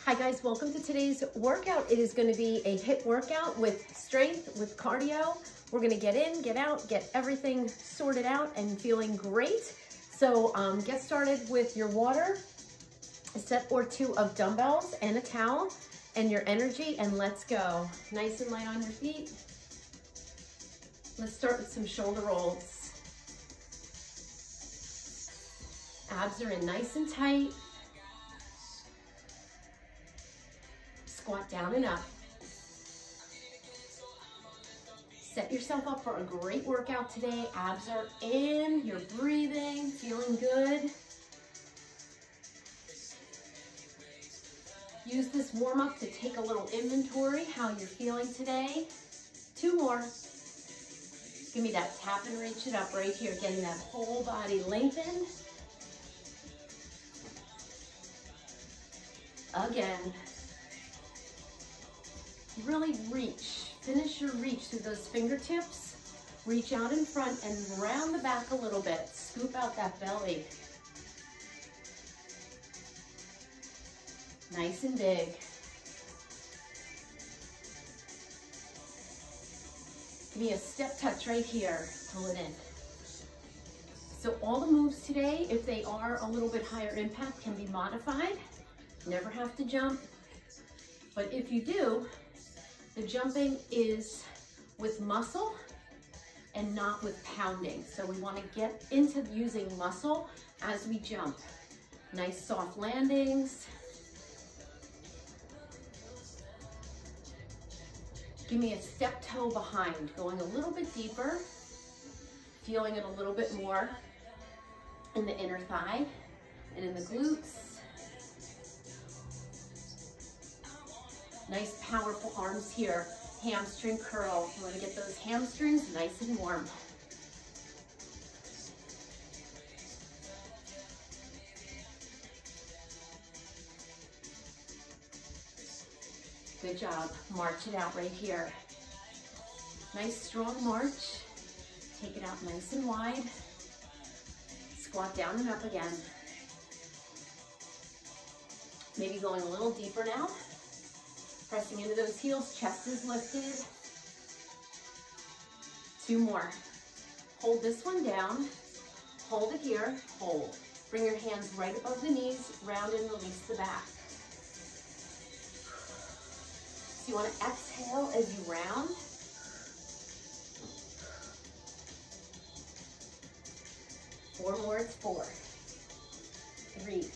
Hi guys, welcome to today's workout. It is going to be a HIIT workout with strength, with cardio. We're going to get in, get out, get everything sorted out and feeling great. So get started with your water, a set or two of dumbbells and a towel and your energy, and let's go. Nice and light on your feet. Let's start with some shoulder rolls. Abs are in nice and tight. Squat down and up. Set yourself up for a great workout today. Abs are in, you're breathing, feeling good. Use this warm up to take a little inventory, how you're feeling today. Two more. Give me that tap and reach it up right here, getting that whole body lengthened. Again. Really reach, finish your reach through those fingertips. Reach out in front and round the back a little bit. Scoop out that belly. Nice and big. Give me a step touch right here. Pull it in. So all the moves today, if they are a little bit higher impact, can be modified. Never have to jump. But if you do, the jumping is with muscle and not with pounding. So we want to get into using muscle as we jump. Nice soft landings. Give me a step toe behind, going a little bit deeper, feeling it a little bit more in the inner thigh and in the glutes. Nice powerful arms here. Hamstring curl. You want to get those hamstrings nice and warm. Good job. March it out right here. Nice strong march. Take it out nice and wide. Squat down and up again. Maybe going a little deeper now. Pressing into those heels, chest is lifted. Two more. Hold this one down. Hold it here, hold. Bring your hands right above the knees, round and release the back. So you want to exhale as you round. Four more, it's 4, 3,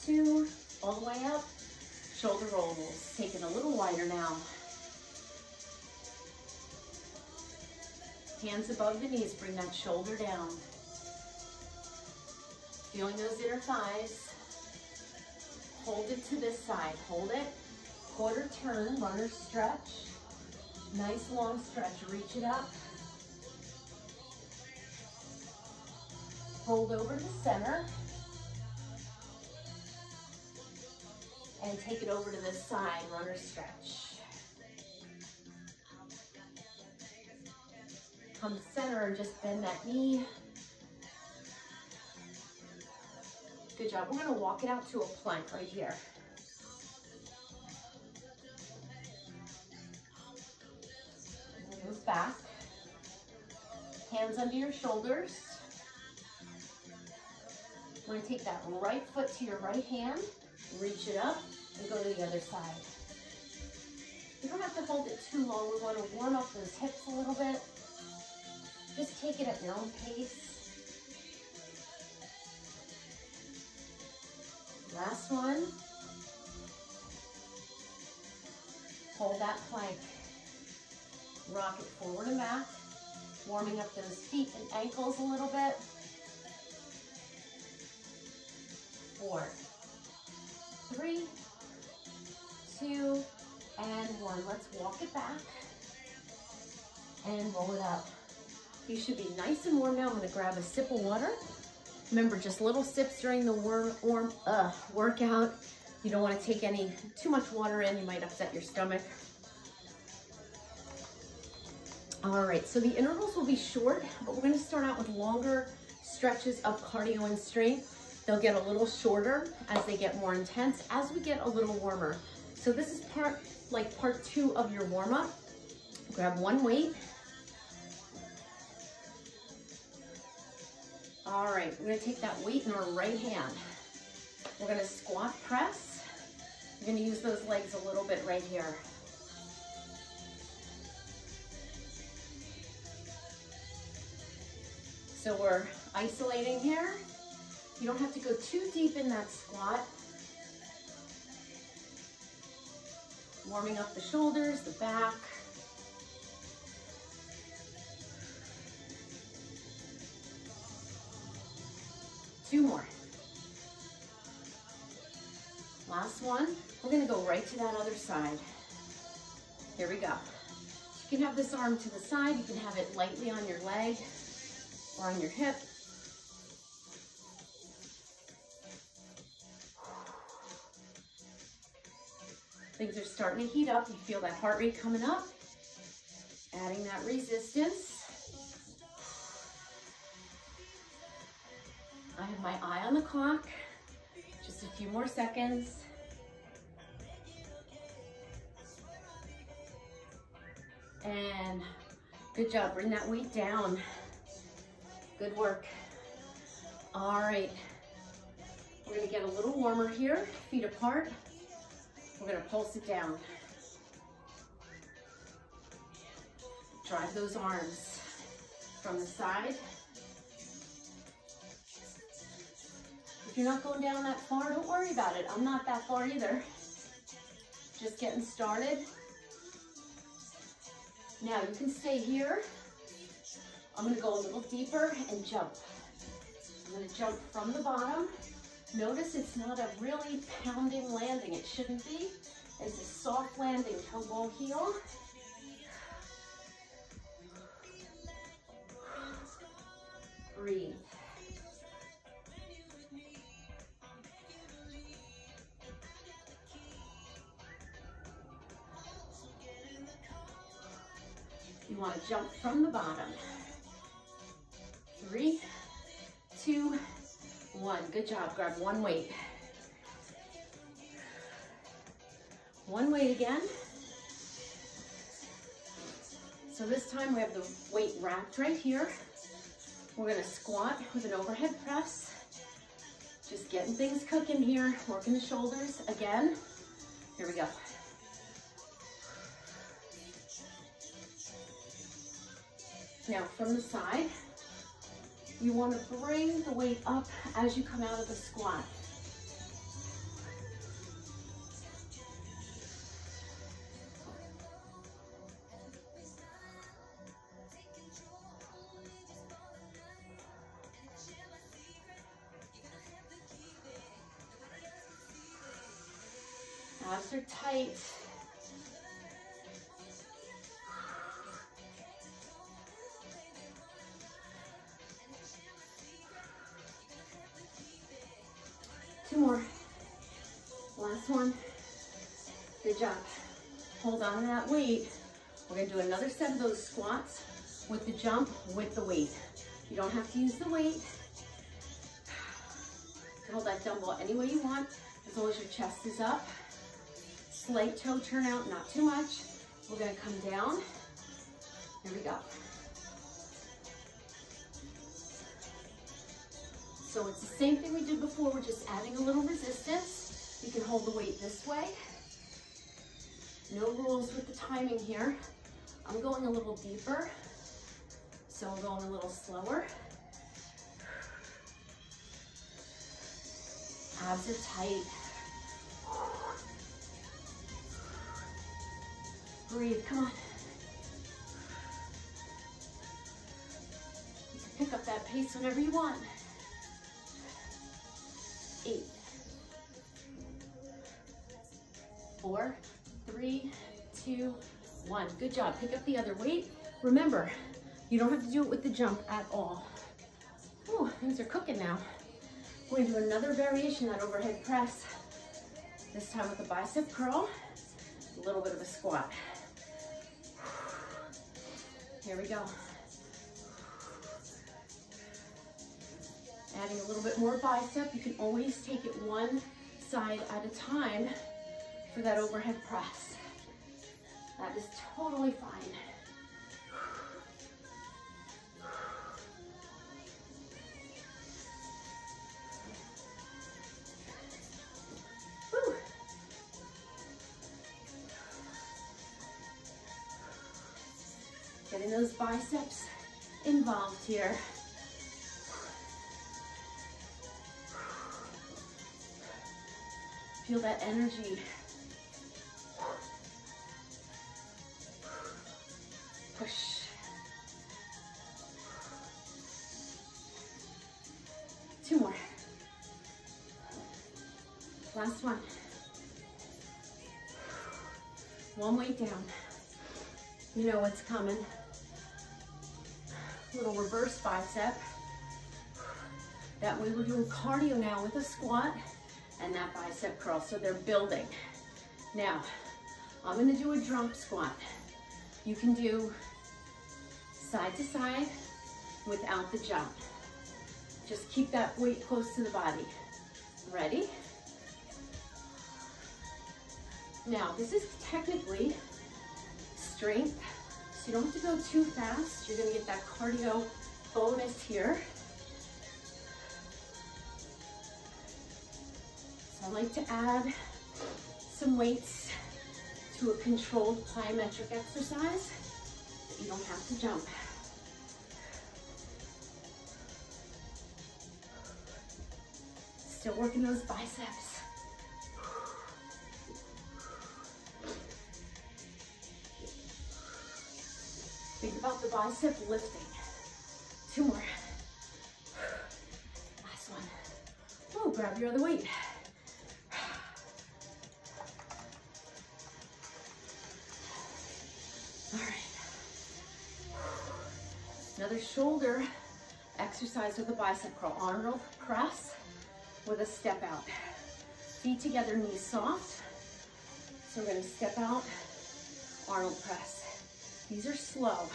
2, all the way up. Shoulder rolls, take it a little wider now. Hands above the knees, bring that shoulder down. Feeling those inner thighs. Hold it to this side, hold it. Quarter turn, runner stretch. Nice long stretch, reach it up. Fold over to center. And take it over to this side, runner stretch. Come center and just bend that knee. Good job. We're going to walk it out to a plank right here. Move back. Hands under your shoulders. We're going to take that right foot to your right hand. Reach it up and go to the other side. You don't have to hold it too long. We want to warm up those hips a little bit. Just take it at your own pace. Last one. Hold that plank. Rock it forward and back. Warming up those feet and ankles a little bit. 4, 3, 2, and 1. Let's walk it back and roll it up. You should be nice and warm now. I'm going to grab a sip of water. Remember, just little sips during the workout. You don't want to take too much water in. You might upset your stomach. All right, so the intervals will be short, but we're going to start out with longer stretches of cardio and strength. They'll get a little shorter as they get more intense, as we get a little warmer. So this is part 2 of your warm-up. Grab one weight. All right, we're gonna take that weight in our right hand. We're gonna squat press. You're gonna use those legs a little bit right here. So we're isolating here. You don't have to go too deep in that squat. Warming up the shoulders, the back. Two more. Last one. We're gonna go right to that other side. Here we go. You can have this arm to the side. You can have it lightly on your leg or on your hip. Things are starting to heat up. You feel that heart rate coming up. Adding that resistance. I have my eye on the clock. Just a few more seconds. And good job, bring that weight down. Good work. All right, we're gonna get a little warmer here, feet apart. We're gonna pulse it down. Drive those arms from the side. If you're not going down that far, don't worry about it. I'm not that far either. Just getting started. Now you can stay here. I'm gonna go a little deeper and jump. I'm gonna jump from the bottom. Notice it's not a really pounding landing. It shouldn't be. It's a soft landing, elbow heel. Breathe. You want to jump from the bottom. 3, 2, 1. Good job. Grab one weight. One weight again. So this time we have the weight wrapped right here. We're going to squat with an overhead press. Just getting things cooking here. Working the shoulders again. Here we go. Now from the side, you want to bring the weight up as you come out of the squat. Abs are tight. Two more. Last one. Good job. Hold on to that weight. We're going to do another set of those squats with the jump, with the weight. You don't have to use the weight. You can hold that dumbbell any way you want, as long as your chest is up. Slight toe turn out, not too much. We're going to come down. Here we go. So it's the same thing we did before. We're just adding a little resistance. You can hold the weight this way. No rules with the timing here. I'm going a little deeper, so I'm going a little slower. Abs are tight. Breathe, come on. You can pick up that pace whenever you want. 8, 4, 3, 2, 1. Good job. Pick up the other weight. Remember, you don't have to do it with the jump at all. Ooh, things are cooking now. We're going to do another variation, that overhead press. This time with a bicep curl, a little bit of a squat. Here we go. Adding a little bit more bicep. You can always take it one side at a time for that overhead press. That is totally fine. Whew. Getting those biceps involved here. Feel that energy. Push. Two more. Last one. One weight down. You know what's coming. Little reverse bicep. That way we're doing cardio now with a squat and that bicep curl, so they're building. Now, I'm gonna do a jump squat. You can do side to side without the jump. Just keep that weight close to the body. Ready? Now, this is technically strength, so you don't have to go too fast. You're gonna get that cardio bonus here. So I like to add some weights to a controlled plyometric exercise that you don't have to jump. Still working those biceps. Think about the bicep lifting. Two more. Last one. Oh, grab your other weight. All right. Another shoulder exercise with the bicep curl. Arnold press with a step out. Feet together, knees soft. So we're gonna step out, Arnold press. These are slow.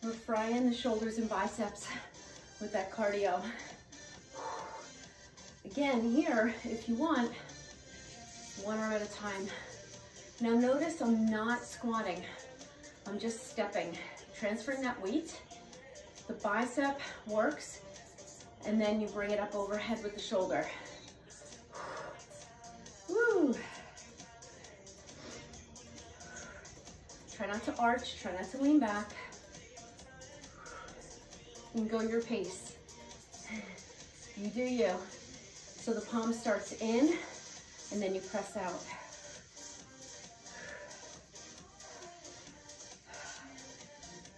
We're frying the shoulders and biceps with that cardio. Again, here, if you want, one arm at a time. Now notice I'm not squatting. I'm just stepping, transferring that weight. The bicep works, and then you bring it up overhead with the shoulder. Woo! Try not to arch, try not to lean back. You can go your pace. You do you. So the palm starts in, and then you press out.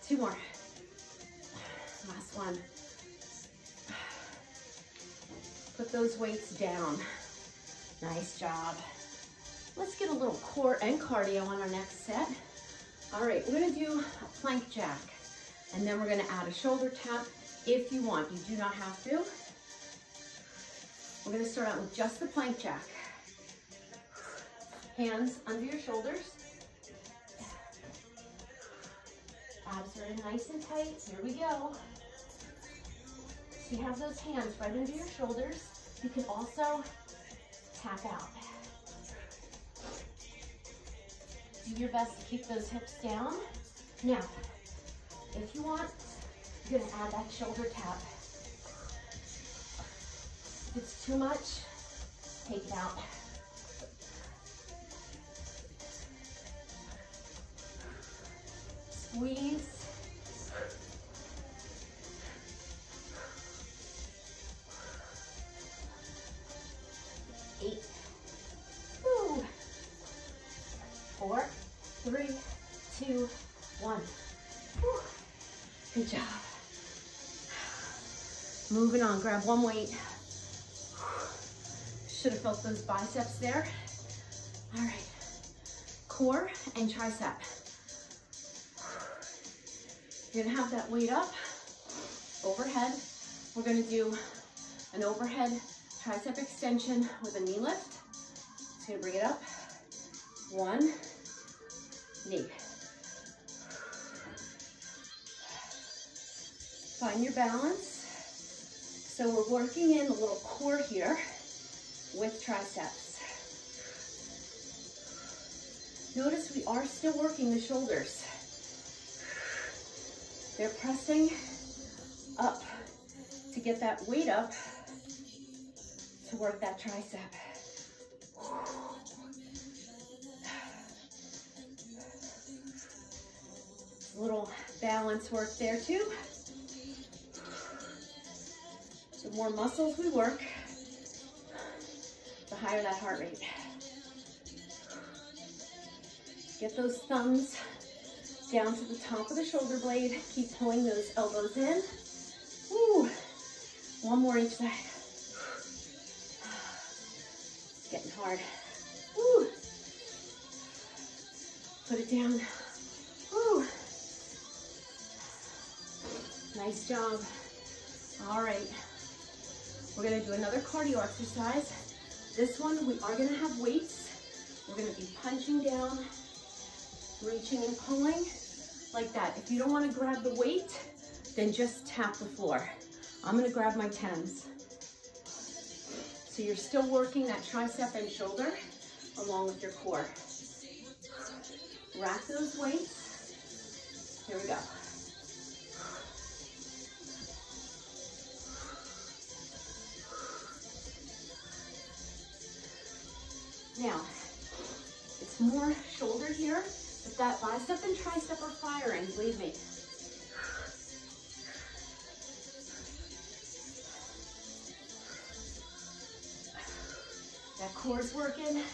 Two more. Last one. Put those weights down. Nice job. Let's get a little core and cardio on our next set. All right, we're gonna do a plank jack, and then we're gonna add a shoulder tap if you want. You do not have to. We're gonna start out with just the plank jack. Hands under your shoulders. Abs are in nice and tight. Here we go. So you have those hands right under your shoulders. You can also tap out. Do your best to keep those hips down. Now, if you want, you're gonna add that shoulder tap. If it's too much, take it out. Squeeze. Eight. Woo. 4, 3, 2, 1. Woo. Good job. Moving on, grab one weight. Should have felt those biceps there. All right, core and tricep. You're gonna have that weight up, overhead. We're gonna do an overhead tricep extension with a knee lift. Just gonna bring it up. One, knee. Find your balance. So we're working in a little core here with triceps. Notice we are still working the shoulders. They're pressing up to get that weight up to work that tricep. A little balance work there too. The more muscles we work, the higher that heart rate. Get those thumbs down to the top of the shoulder blade. Keep pulling those elbows in. Woo. One more each side. It's getting hard. Woo. Put it down. Woo. Nice job. All right. We're gonna do another cardio exercise. This one, we are gonna have weights. We're gonna be punching down, reaching and pulling like that. If you don't wanna grab the weight, then just tap the floor. I'm gonna grab my 10s. So you're still working that tricep and shoulder along with your core. Rack those weights. Here we go. Now, it's more shoulder here, but that bicep and tricep are firing, believe me. That core's working.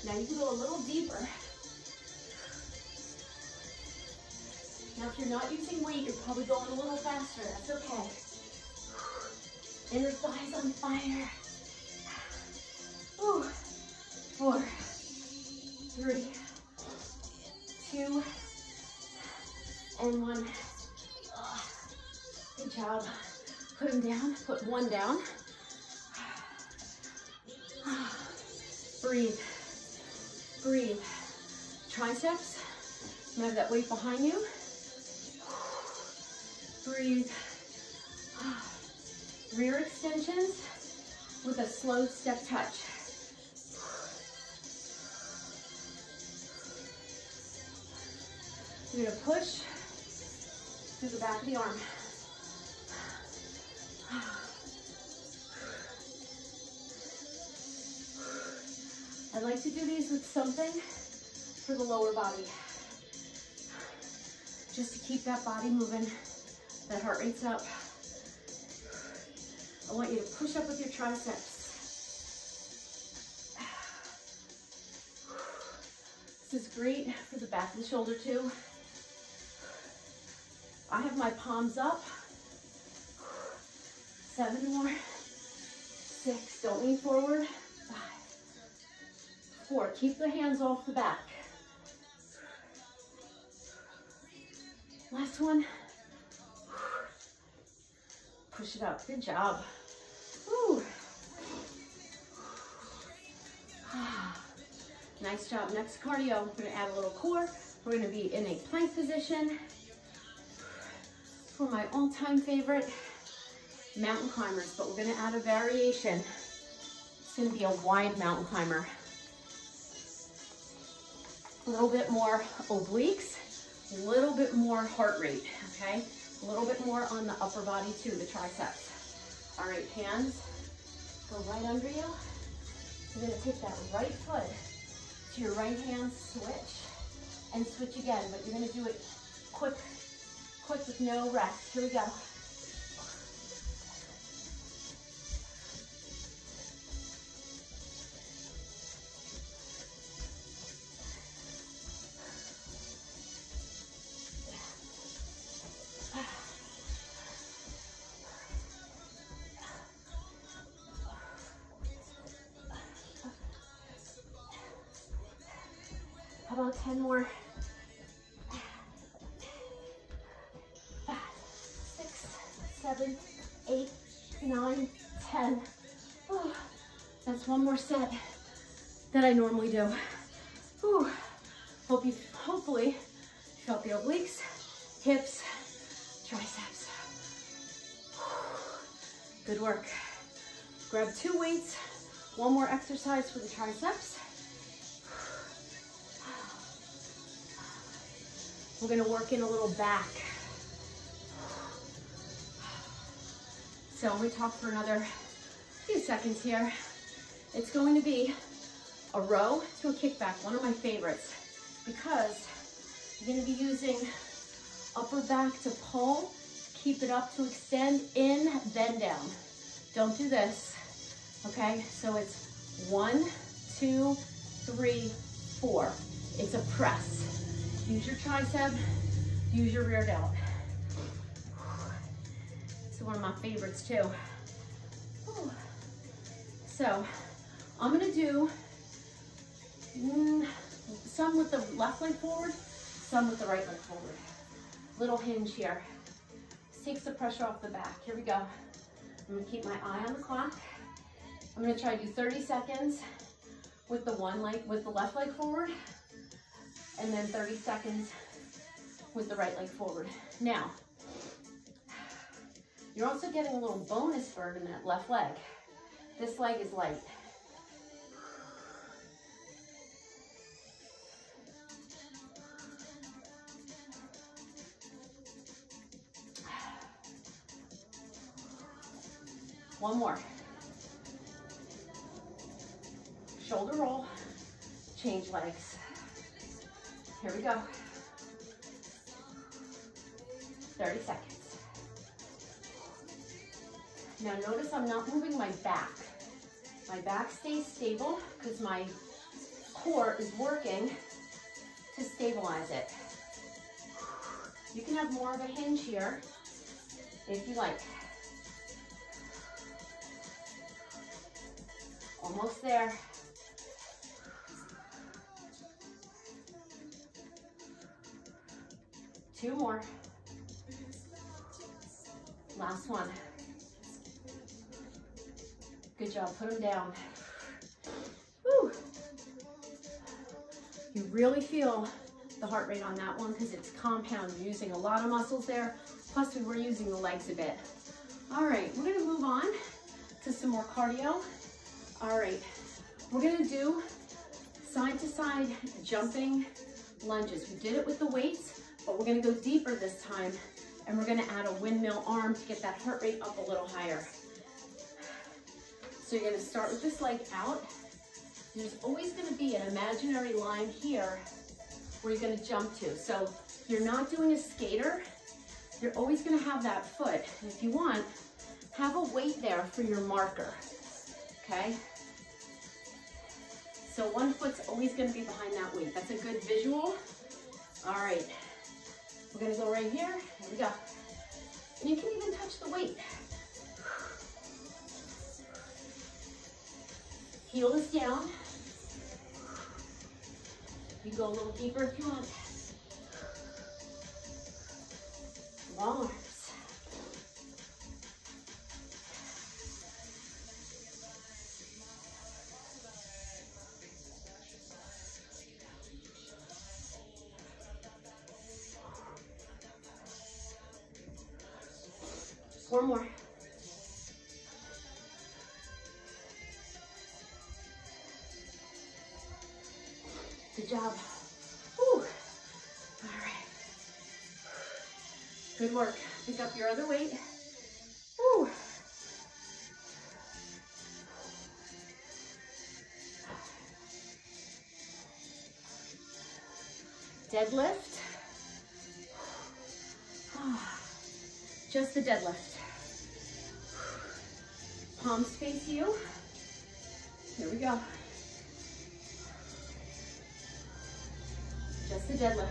Now you can go a little deeper. Now if you're not using weight, you're probably going a little faster, that's okay. Inner thighs on fire. 4, 3, 2, and 1. Good job. Put them down, put one down. Breathe, breathe. Triceps, you have that weight behind you. Breathe. Rear extensions with a slow step touch. You're gonna push through the back of the arm. I like to do these with something for the lower body. Just to keep that body moving, that heart rate's up. I want you to push up with your triceps. This is great for the back of the shoulder too. I have my palms up. 7 more. 6, don't lean forward. 5, 4, keep the hands off the back. Last one. Push it up, good job. Woo. Nice job. Next cardio, we're gonna add a little core. We're gonna be in a plank position. For my all-time favorite, mountain climbers, but we're gonna add a variation. It's gonna be a wide mountain climber. A little bit more obliques, a little bit more heart rate, okay? A little bit more on the upper body too, the triceps. All right, hands go right under you. You're gonna take that right foot to your right hand, switch, and switch again, but you're gonna do it quick with no rest. Here we go. How about 10 more? 5, 6, 7, 8, 9, 10. Oh, that's one more set that I normally do. Hopefully felt the obliques, hips, triceps. Good work. Grab 2 weights, 1 more exercise for the triceps. We're gonna work in a little back. So I'm gonna talk for another few seconds here. It's going to be a row to a kickback, one of my favorites, because you're gonna be using upper back to pull, keep it up to extend, in, then down. Don't do this, okay? So it's 1, 2, 3, 4. It's a press. Use your tricep, use your rear delt. It's one of my favorites too. So I'm gonna do some with the left leg forward, some with the right leg forward. Little hinge here. This takes the pressure off the back. Here we go. I'm gonna keep my eye on the clock. I'm gonna try to do 30 seconds with the left leg forward, and then 30 seconds with the right leg forward. Now, you're also getting a little bonus burn in that left leg. This leg is light. One more. Shoulder roll, change legs. Here we go. 30 seconds. Now notice I'm not moving my back. My back stays stable because my core is working to stabilize it. You can have more of a hinge here if you like. Almost there. Two more. Last one. Good job, put them down. Woo. You really feel the heart rate on that one because it's compound. You're using a lot of muscles there. Plus we were using the legs a bit. All right, we're gonna move on to some more cardio. All right, we're gonna do side to side jumping lunges. We did it with the weights, but we're gonna go deeper this time, and we're gonna add a windmill arm to get that heart rate up a little higher. So you're gonna start with this leg out. There's always gonna be an imaginary line here where you're gonna jump to. So you're not doing a skater, you're always gonna have that foot. And if you want, have a weight there for your marker, okay? So one foot's always gonna be behind that weight. That's a good visual. All right, we're gonna go right here. Here we go. And you can even touch the weight. Heel is down. You go a little deeper if you want. Long arms. Four more. Good job. Whew. All right. Good work. Pick up your other weight. Whew. Deadlift. Just the deadlift. Palms face you. Here we go. Just the deadlift.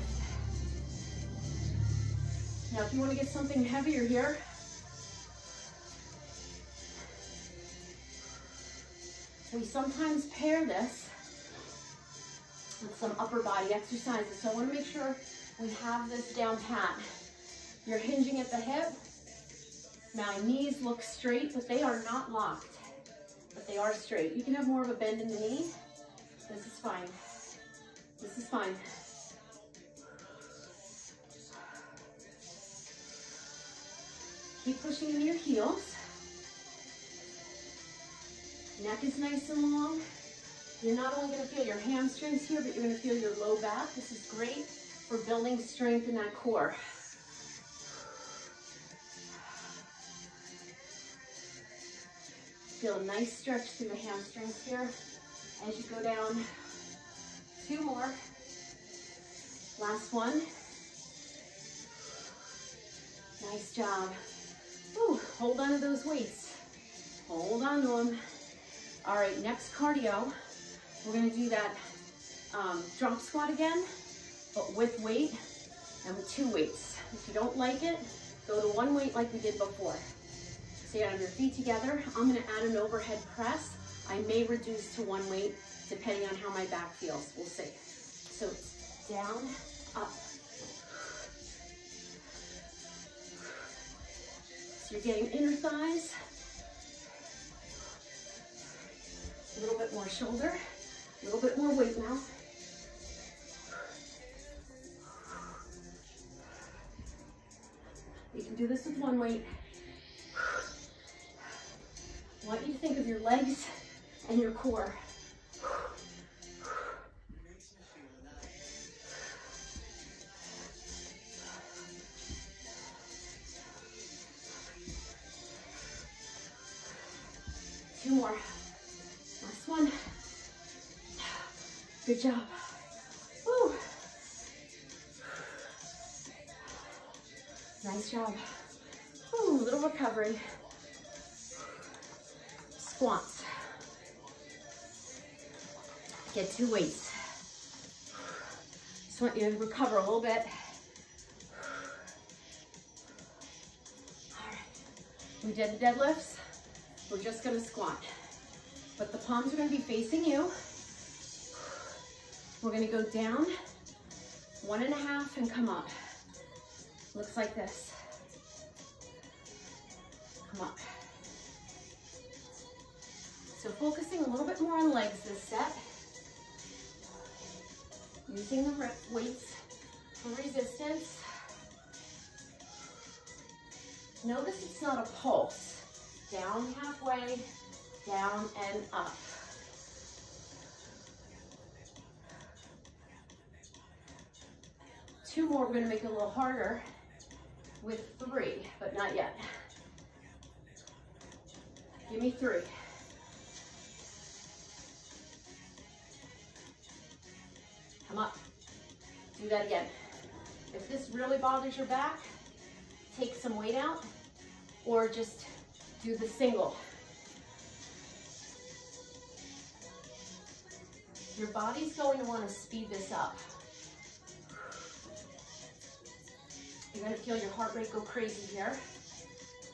Now, if you want to get something heavier here, we sometimes pair this with some upper body exercises. So I want to make sure we have this down pat. You're hinging at the hip. My knees look straight, but they are not locked, but they are straight. You can have more of a bend in the knee. This is fine. This is fine. Keep pushing into your heels. Neck is nice and long. You're not only going to feel your hamstrings here, but you're going to feel your low back. This is great for building strength in that core. Feel a nice stretch through the hamstrings here as you go down. 2 more. Last one. Nice job. Ooh, hold on to those weights. Hold on to them. All right, next cardio. We're gonna do that drop squat again, but with weight and with 2 weights. If you don't like it, go to 1 weight like we did before. So you have your feet together. I'm gonna add an overhead press. I may reduce to 1 weight depending on how my back feels. We'll see. So it's down, up. So you're getting inner thighs. A little bit more shoulder. A little bit more weight now. You can do this with 1 weight. I want you to think of your legs and your core. Two more. Last one. Good job. Woo. Nice job. Ooh, a little recovery. Squats. Get 2 weights. Just want you to recover a little bit. All right. We did the deadlifts. We're just gonna squat. But the palms are gonna be facing you. We're gonna go down 1.5 and come up. Looks like this. Come up. So focusing a little bit more on legs this set. Using the weights for resistance. Notice it's not a pulse. Down halfway, down and up. Two more, we're gonna make it a little harder with 3, but not yet. Give me 3. Come up. Do that again. If this really bothers your back, take some weight out or just do the single. Your body's going to want to speed this up. You're going to feel your heart rate go crazy here.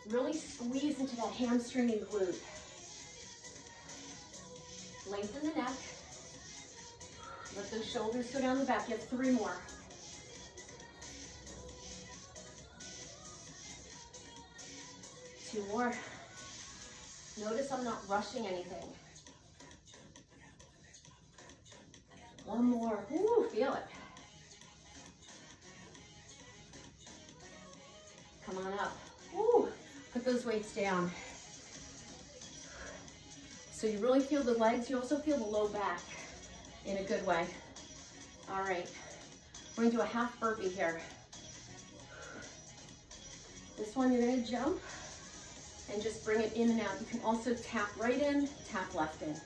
Really squeeze into that hamstring and glute. Lengthen the neck. Let those shoulders go down the back. You have 3 more. Two more. Notice I'm not rushing anything. 1 more. Ooh, feel it. Come on up. Ooh, put those weights down. So you really feel the legs. You also feel the low back in a good way. All right. We're going to do a half burpee here. This one you're going to jump and just bring it in and out. You can also tap right in, tap left in. So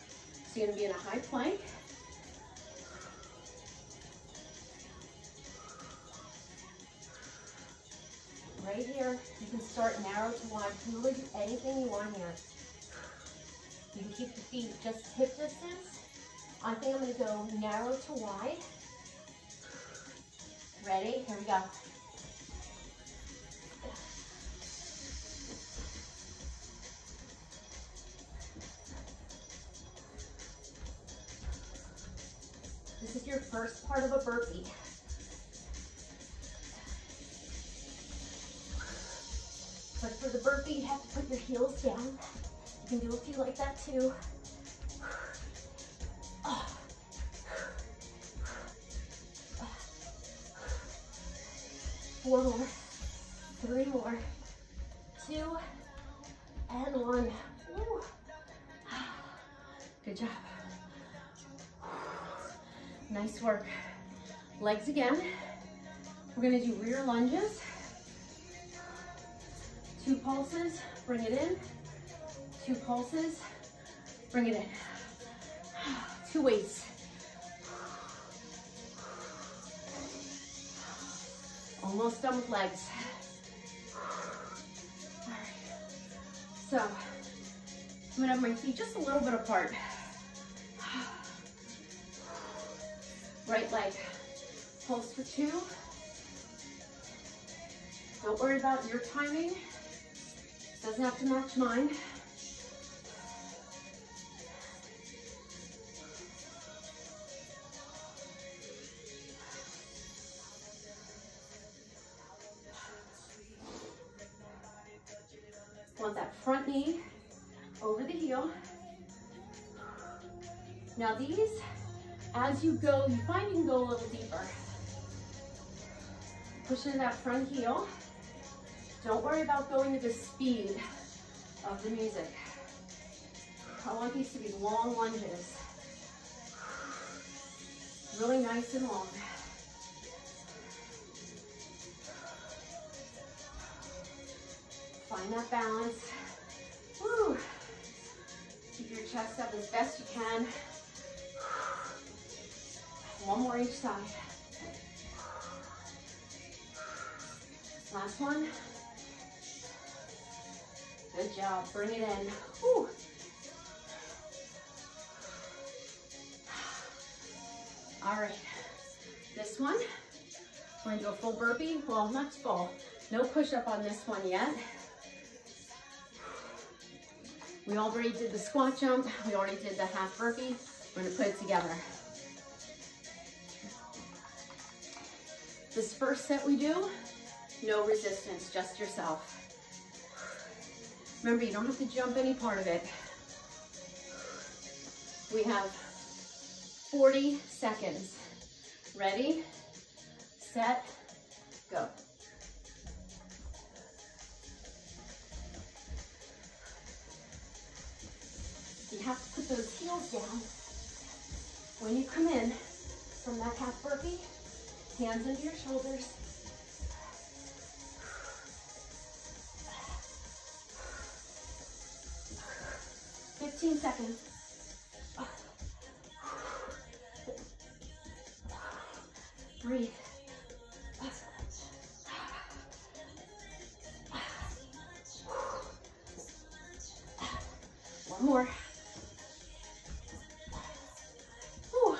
you're gonna be in a high plank. Right here, you can start narrow to wide. You can really do anything you want here. You can keep the feet just hip distance. I think I'm gonna go narrow to wide. Ready? Here we go. This is your first part of a burpee. But for the burpee, you have to put your heels down. You can do a few like that too. 4 more, 3 more, 2, and 1. Woo. Good job. Nice work. Legs again. We're gonna do rear lunges. 2 pulses, bring it in. 2 pulses, bring it in. 2 weights. Almost done with legs. All right. So, I'm gonna have my feet just a little bit apart. Right leg, pulse for 2. Don't worry about your timing. Doesn't have to match mine. Want that front knee over the heel. Now these, as you go, you find you can go a little deeper. Push into that front heel. Don't worry about going to the speed of the music. I want these to be long lunges. Really nice and long. Find that balance. Woo. Keep your chest up as best you can. One more each side. Last one. Good job. Bring it in. Woo. All right. This one, we're gonna do a full burpee. Well, not full. No push-up on this one yet. We already did the squat jump. We already did the half burpee. We're gonna put it together. This first set we do, no resistance, just yourself. Remember, you don't have to jump any part of it. We have 40 seconds. Ready, set, go. You have to put those heels down. When you come in from that half burpee, hands into your shoulders. "15 seconds. Breathe. One more. Whew.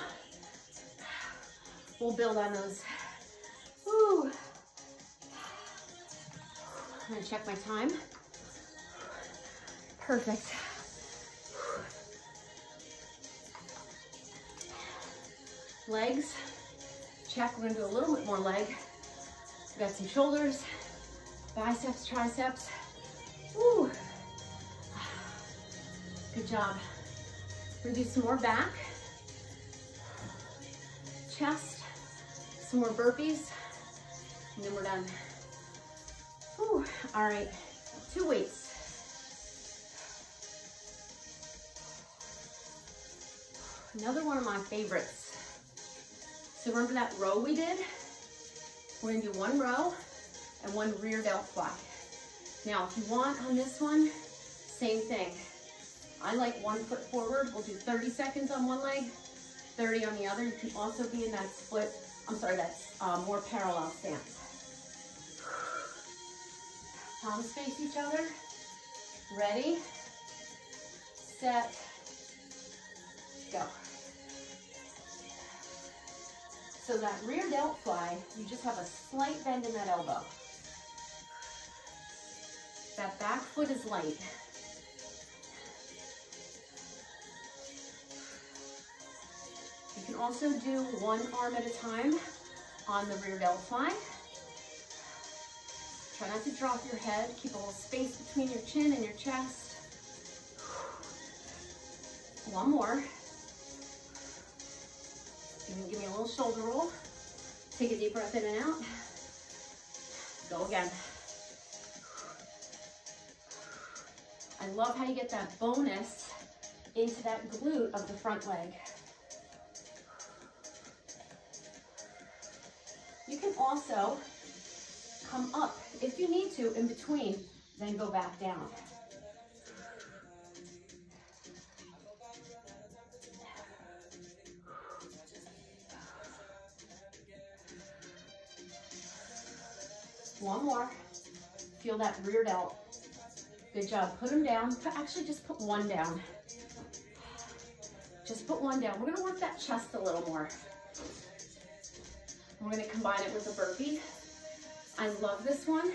We'll build on those. Whew. I'm gonna check my time. Perfect. Legs, check. We're gonna do a little bit more leg. We got some shoulders, biceps, triceps. Woo. Good job. We're gonna do some more back, chest, some more burpees, and then we're done. Woo. All right, 2 weights. Another one of my favorites. So remember that row we did? We're gonna do 1 row and 1 rear delt fly. Now, if you want on this one, same thing. I like 1 foot forward. We'll do 30 seconds on one leg, 30 on the other. You can also be in that split, that's more parallel stance. Palms face each other. Ready, set, go. So that rear delt fly, you just have a slight bend in that elbow. That back foot is light. You can also do 1 arm at a time on the rear delt fly. Try not to drop your head. Keep a little space between your chin and your chest. 1 more. You can give me a little shoulder roll. Take a deep breath in and out. Go again. I love how you get that bonus into that glute of the front leg. You can also come up if you need to in between, then go back down. One more. Feel that rear delt. Good job. Put them down. Actually, just put one down. Just put one down. We're going to work that chest a little more. We're going to combine it with a burpee. I love this one.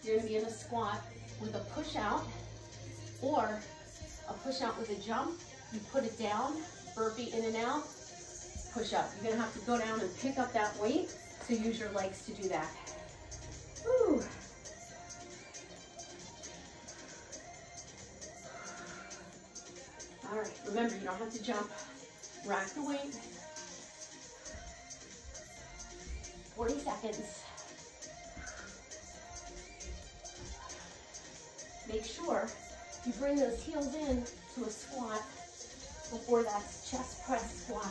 You're going to be in a squat with a push out or a push out with a jump. You put it down, burpee in and out, push up. You're going to have to go down and pick up that weight, so use your legs to do that. Woo. All right, remember, you don't have to jump. Rack the weight. 40 seconds. Make sure you bring those heels in to a squat before that chest press squat.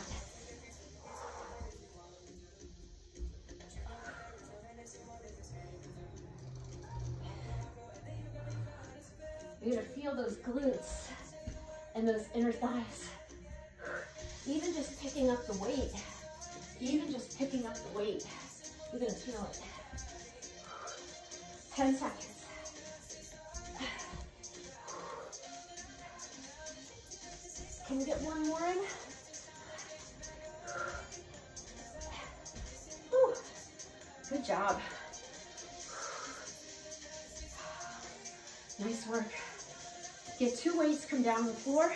You're gonna feel those glutes and those inner thighs. Even just picking up the weight, you're gonna feel it. 10 seconds. Can we get one more in? Whew. Good job. Nice work. Get 2 weights, come down on the floor.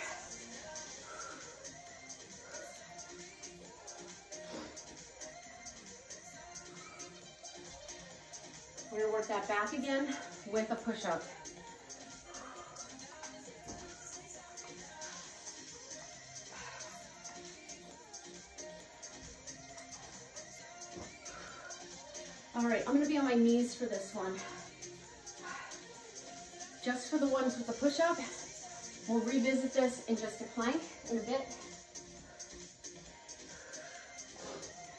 We're gonna work that back again with a push-up. All right, I'm gonna be on my knees for this one. Just for the ones with the push-up, we'll revisit this in just a plank in a bit.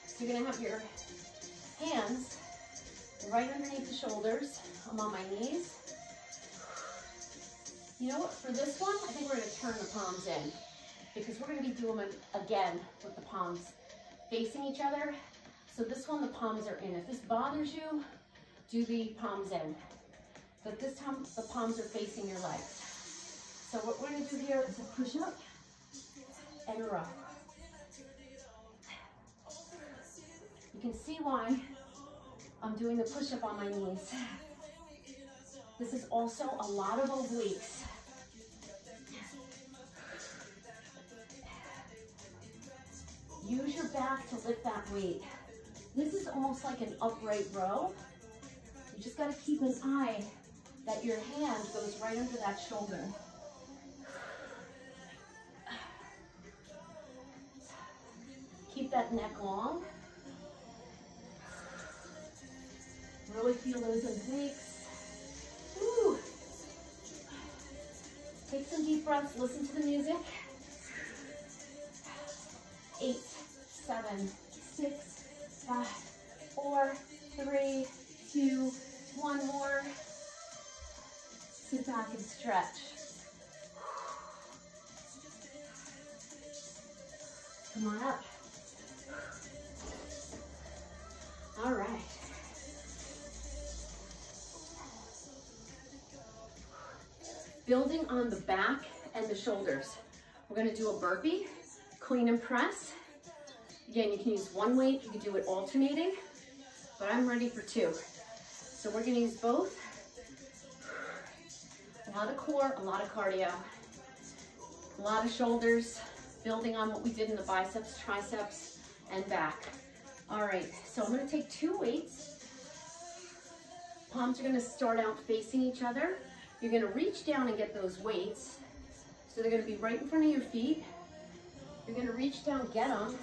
So you're gonna have your hands right underneath the shoulders. I'm on my knees. You know what, for this one, I think we're gonna turn the palms in because we're gonna be doing it again with the palms facing each other. So this one, the palms are in. If this bothers you, do the palms in. But this time, the palms are facing your legs. So what we're gonna do here is a push up and a row. You can see why I'm doing the push up on my knees. This is also a lot of obliques. Use your back to lift that weight. This is almost like an upright row. You just gotta keep an eye that your hand goes right under that shoulder. Keep that neck long. Really feel those obliques. Woo. Take some deep breaths, listen to the music. 8, 7, 6, 5, 4, 3, 2, 1 more. Sit back and stretch. Come on up. All right. Building on the back and the shoulders. We're gonna do a burpee, clean and press. Again, you can use one weight, you can do it alternating, but I'm ready for 2. So we're gonna use both. A lot of core, a lot of cardio, a lot of shoulders, building on what we did in the biceps, triceps, and back. All right, so I'm gonna take 2 weights. Palms are gonna start out facing each other. You're gonna reach down and get those weights. So they're gonna be right in front of your feet. You're gonna reach down, get them,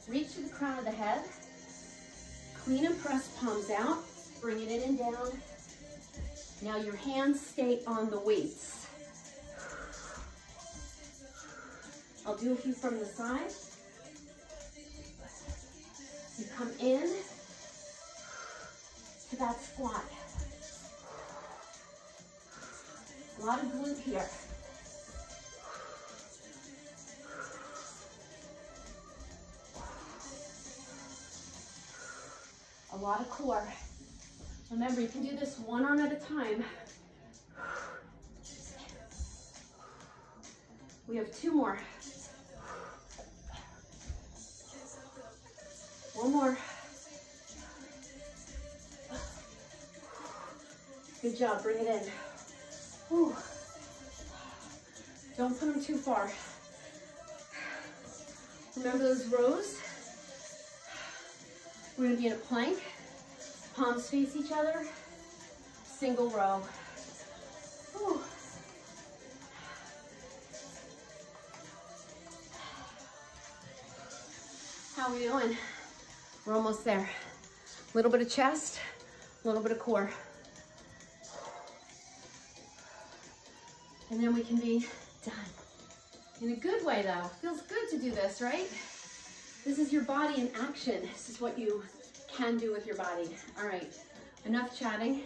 reach to the crown of the head, clean and press palms out, bring it in and down, Now your hands stay on the weights. I'll do a few from the side. You come in to that squat. A lot of glute here. A lot of core. Remember, you can do this one arm at a time. We have 2 more. One more. Good job, bring it in. Whew. Don't put them too far. Remember those rows? We're gonna be in a plank, palms face each other, single row. Whew. How are we doing? We're almost there. A little bit of chest, a little bit of core. And then we can be done. In a good way though. Feels good to do this, right? This is your body in action. This is what you can do with your body. All right, enough chatting.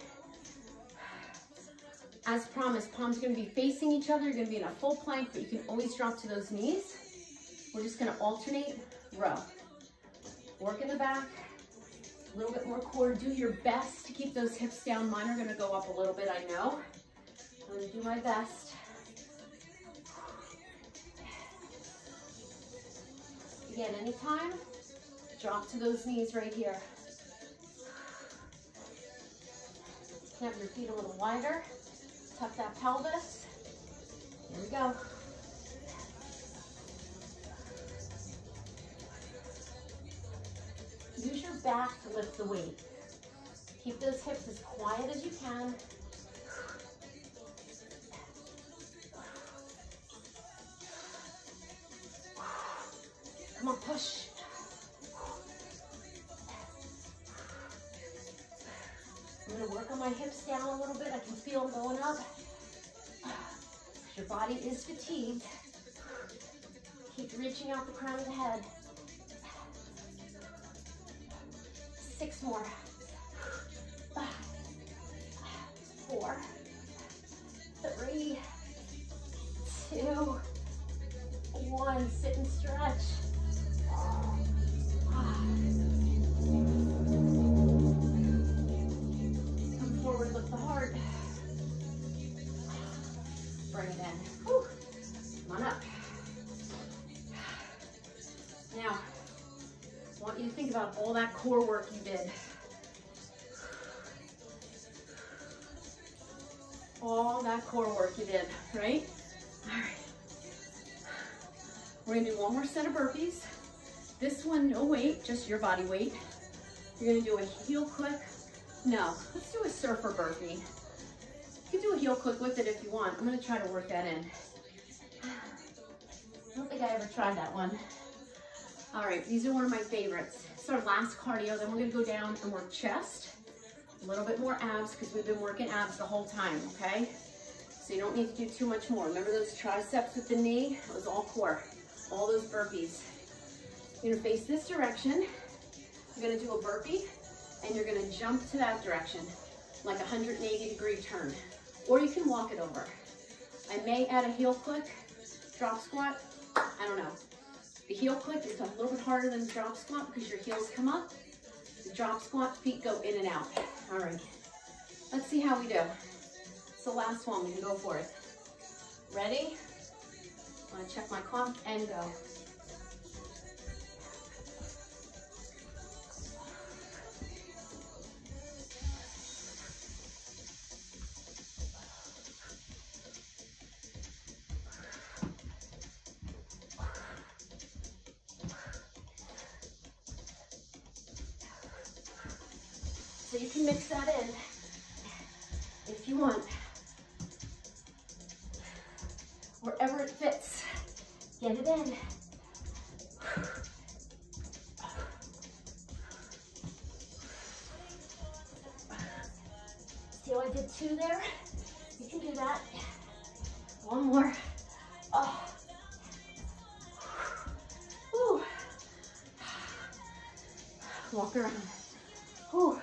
As promised, palms are gonna be facing each other. You're gonna be in a full plank, but you can always drop to those knees. We're just gonna alternate row. Work in the back, a little bit more core. Do your best to keep those hips down. Mine are gonna go up a little bit, I know. I'm gonna do my best. Again, anytime, drop to those knees right here. Have your feet a little wider. Tuck that pelvis. Here we go. Use your back to lift the weight. Keep those hips as quiet as you can. Come on, push. I'm gonna work on my hips down a little bit. I can feel them going up. Your body is fatigued. Keep reaching out the crown of the head. 6 more. 4, 3, 2, 1. Sit and stretch. Come forward, lift the heart. Bring it in. Whew. Come on up. Now, I want you to think about all that core work you did. All that core work you did, right? All right. We're gonna do one more set of burpees. This one, no weight, just your body weight. You're gonna do a heel click. No, let's do a surfer burpee. You can do a heel click with it if you want. I'm gonna try to work that in. I don't think I ever tried that one. All right, these are one of my favorites. It's our last cardio, then we're gonna go down and work chest. A little bit more abs because we've been working abs the whole time, okay? So you don't need to do too much more. Remember those triceps with the knee? That was all core, all those burpees. You're gonna face this direction. You're gonna do a burpee and you're gonna jump to that direction, like a 180-degree turn. Or you can walk it over. I may add a heel click, drop squat, I don't know. The heel click is a little bit harder than the drop squat because your heels come up. The drop squat, feet go in and out. All right, let's see how we do. It's the last one, we can go for it. Ready? I'm gonna check my clock and go. So you can mix that in if you want. Wherever it fits, get it in. See how I did 2 there. You can do that. One more. Oh. Whew. Walk around. Whew.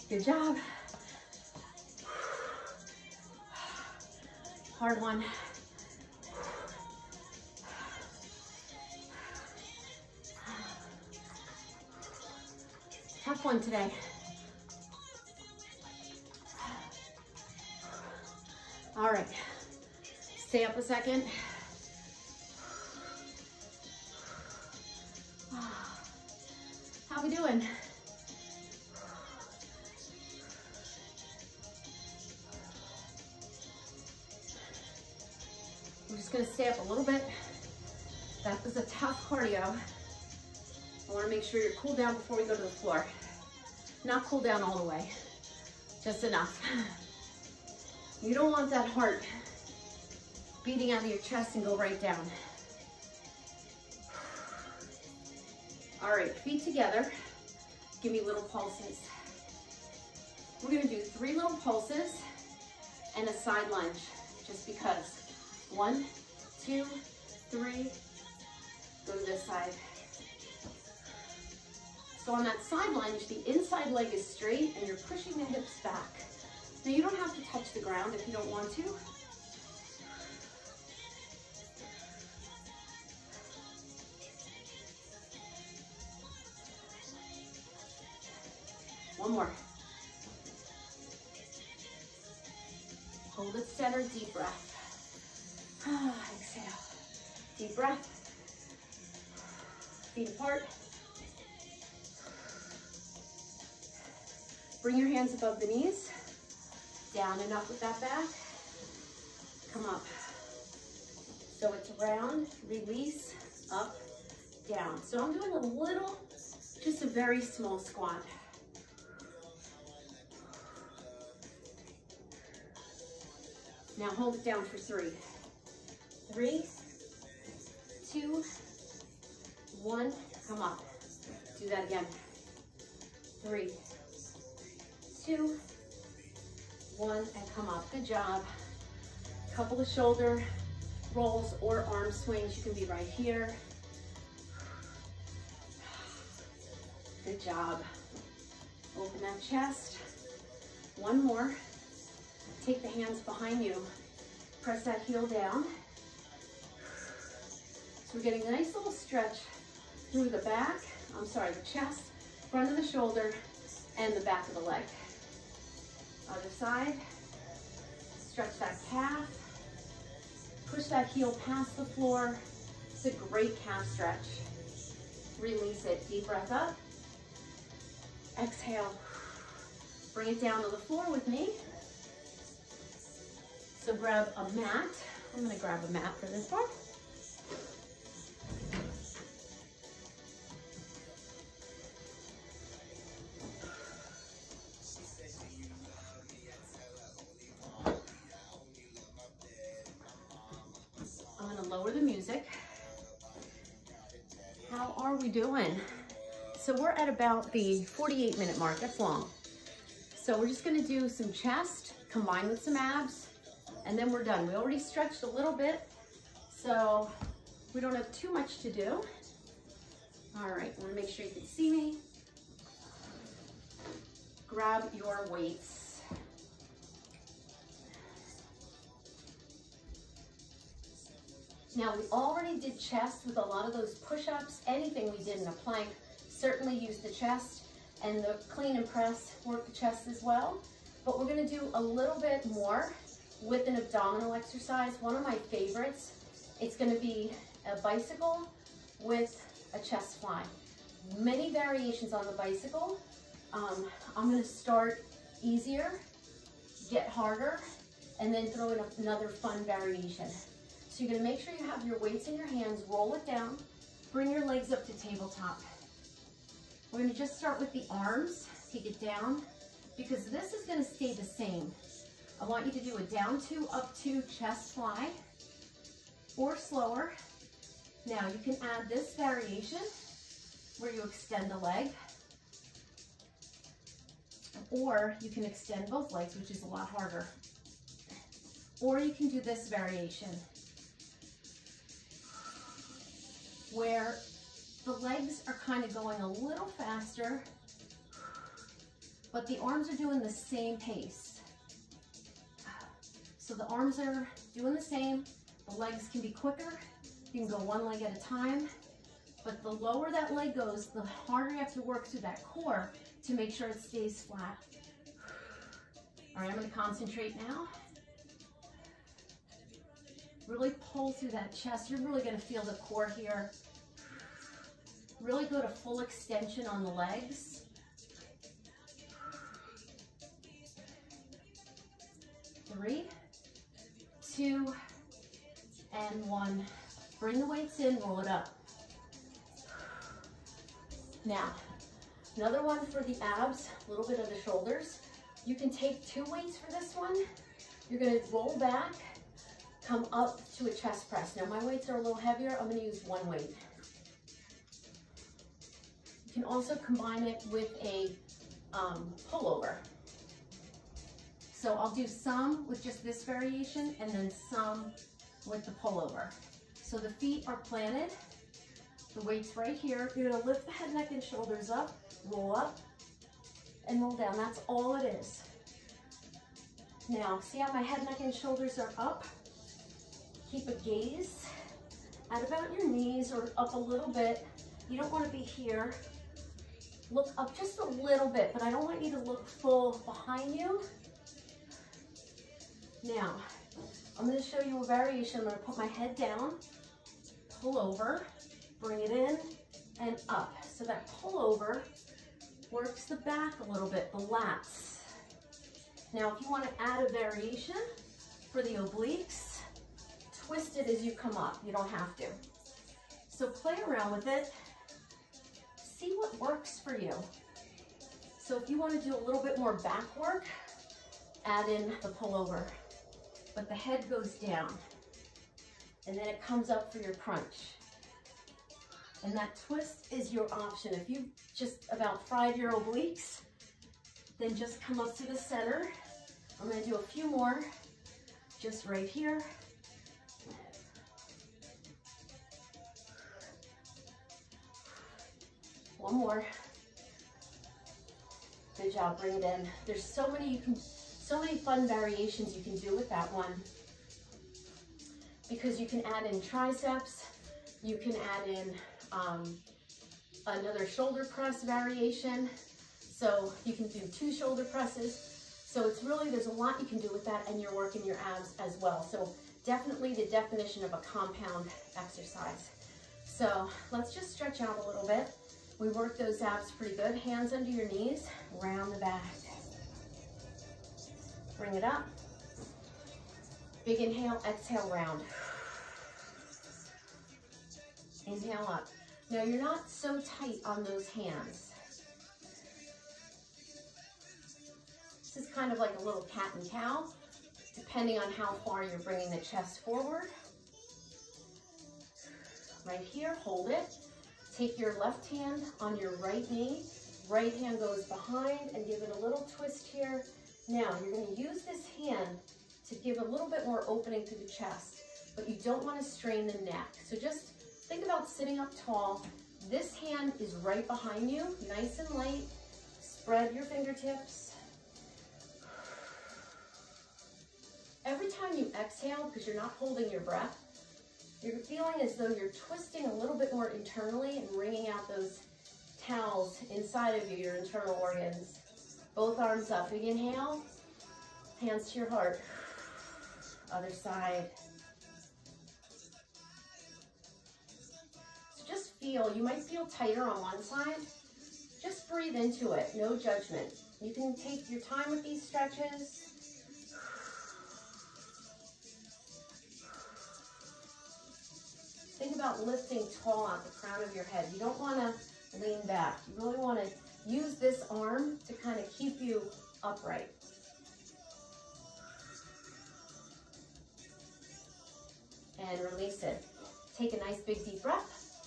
Good job. Hard one. Tough one today. All right, stay up a second. How we doing? I'm just gonna stay up a little bit. That was a tough cardio. I wanna make sure you're cooled down before we go to the floor. Not cool down all the way, just enough. You don't want that heart beating out of your chest and go right down. All right, feet together. Give me little pulses. We're gonna do 3 little pulses and a side lunge, just because. 1, 2, 3, go to this side. So on that side lunge, the inside leg is straight and you're pushing the hips back. Now you don't have to touch the ground if you don't want to. One more. Hold it center, deep breath. Exhale. Deep breath. Feet apart. Bring your hands above the knees. Down and up with that back. Come up. So it's round, release, up, down. So I'm doing a little, just a very small squat. Now hold it down for 3. 3, 2, 1, come up. Do that again. 3, 2, 1, and come up. Good job. Couple of shoulder rolls or arm swings. You can be right here. Good job. Open that chest. One more. Take the hands behind you. Press that heel down. So we're getting a nice little stretch through the back, the chest, front of the shoulder, and the back of the leg. Other side. Stretch that calf. Push that heel past the floor. It's a great calf stretch. Release it. Deep breath up. Exhale. Bring it down to the floor with me. So grab a mat. I'm going to grab a mat for this part. I'm going to lower the music. How are we doing? So we're at about the 48-minute mark. That's long. So we're just going to do some chest combined with some abs, and then we're done. We already stretched a little bit, so we don't have too much to do. All right, I want to make sure you can see me. Grab your weights. Now, we already did chest with a lot of those push-ups. Anything we did in a plank, certainly use the chest, and the clean and press work the chest as well. But we're gonna do a little bit more with an abdominal exercise. One of my favorites, it's gonna be a bicycle with a chest fly. Many variations on the bicycle. I'm gonna start easier, get harder, and then throw in another fun variation. So you're gonna make sure you have your weights in your hands, roll it down, bring your legs up to tabletop. We're gonna just start with the arms, take it down, because this is gonna stay the same. I want you to do a down 2, up 2 chest fly, or slower. Now you can add this variation where you extend the leg, Or you can extend both legs, which is a lot harder. Or you can do this variation where the legs are kind of going a little faster, but the arms are doing the same pace. So the arms are doing the same, the legs can be quicker, you can go one leg at a time, but the lower that leg goes, the harder you have to work through that core to make sure it stays flat. All right, I'm gonna concentrate now. Really pull through that chest. You're really gonna feel the core here. Really go to full extension on the legs. 3, 2, and 1. Bring the weights in, roll it up. Now, another one for the abs, a little bit of the shoulders. You can take 2 weights for this one. You're gonna roll back, come up to a chest press. Now my weights are a little heavier. I'm gonna use 1 weight. You can also combine it with a pullover. So I'll do some with just this variation and then some with the pullover. So the feet are planted, the weight's right here. You're gonna lift the head, neck, and shoulders up, and roll down. That's all it is. Now, see how my head, neck, and shoulders are up? Keep a gaze at about your knees or up a little bit. You don't want to be here. Look up just a little bit, but I don't want you to look full behind you. Now, I'm going to show you a variation. I'm going to put my head down, pull over, bring it in and up. So that pull over works the back a little bit, the lats. Now, if you want to add a variation for the obliques, twist it as you come up. You don't have to. So play around with it. See what works for you. So if you want to do a little bit more back work, add in the pullover. But the head goes down. And then it comes up for your crunch. And that twist is your option. If you've just about fried your obliques, then just come up to the center. I'm going to do a few more just right here. One more. Good job, bring it in. There's so many fun variations you can do with that one. Because you can add in triceps, you can add in another shoulder press variation. So you can do 2 shoulder presses. So it's really, there's a lot you can do with that, and you're working your abs as well. So definitely the definition of a compound exercise. So let's just stretch out a little bit. We work those abs pretty good. Hands under your knees, round the back. Bring it up. Big inhale, exhale, round. Inhale up. Now you're not so tight on those hands. This is kind of like a little cat and cow, depending on how far you're bringing the chest forward. Right here, hold it. Take your left hand on your right knee. Right hand goes behind and give it a little twist here. Now, you're going to use this hand to give a little bit more opening to the chest, but you don't want to strain the neck. So just think about sitting up tall. This hand is right behind you, nice and light. Spread your fingertips. Every time you exhale, because you're not holding your breath, you're feeling as though you're twisting a little bit more internally and wringing out those towels inside of you, your internal organs. Both arms up. Big inhale, hands to your heart. Other side. So just feel, you might feel tighter on one side. Just breathe into it, no judgment. You can take your time with these stretches. Think about lifting tall out the crown of your head. You don't want to lean back. You really want to use this arm to kind of keep you upright. And release it. Take a nice big deep breath.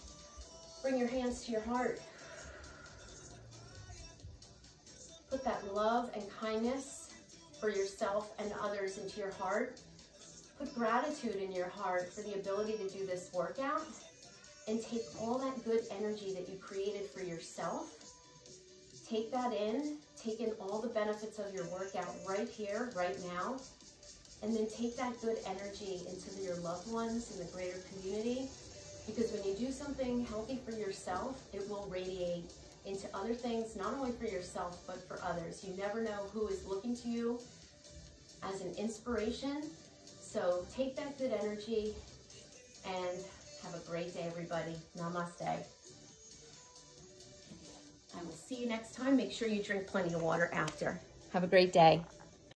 Bring your hands to your heart. Put that love love and kindness for yourself and others into your heart. Put gratitude in your heart for the ability to do this workout, and take all that good energy that you created for yourself. Take that in, take in all the benefits of your workout right here, right now, and then take that good energy into your loved ones and the greater community, because when you do something healthy for yourself, it will radiate into other things, not only for yourself, but for others. You never know who is looking to you as an inspiration. So take that good energy and have a great day, everybody. Namaste. I will see you next time. Make sure you drink plenty of water after. Have a great day.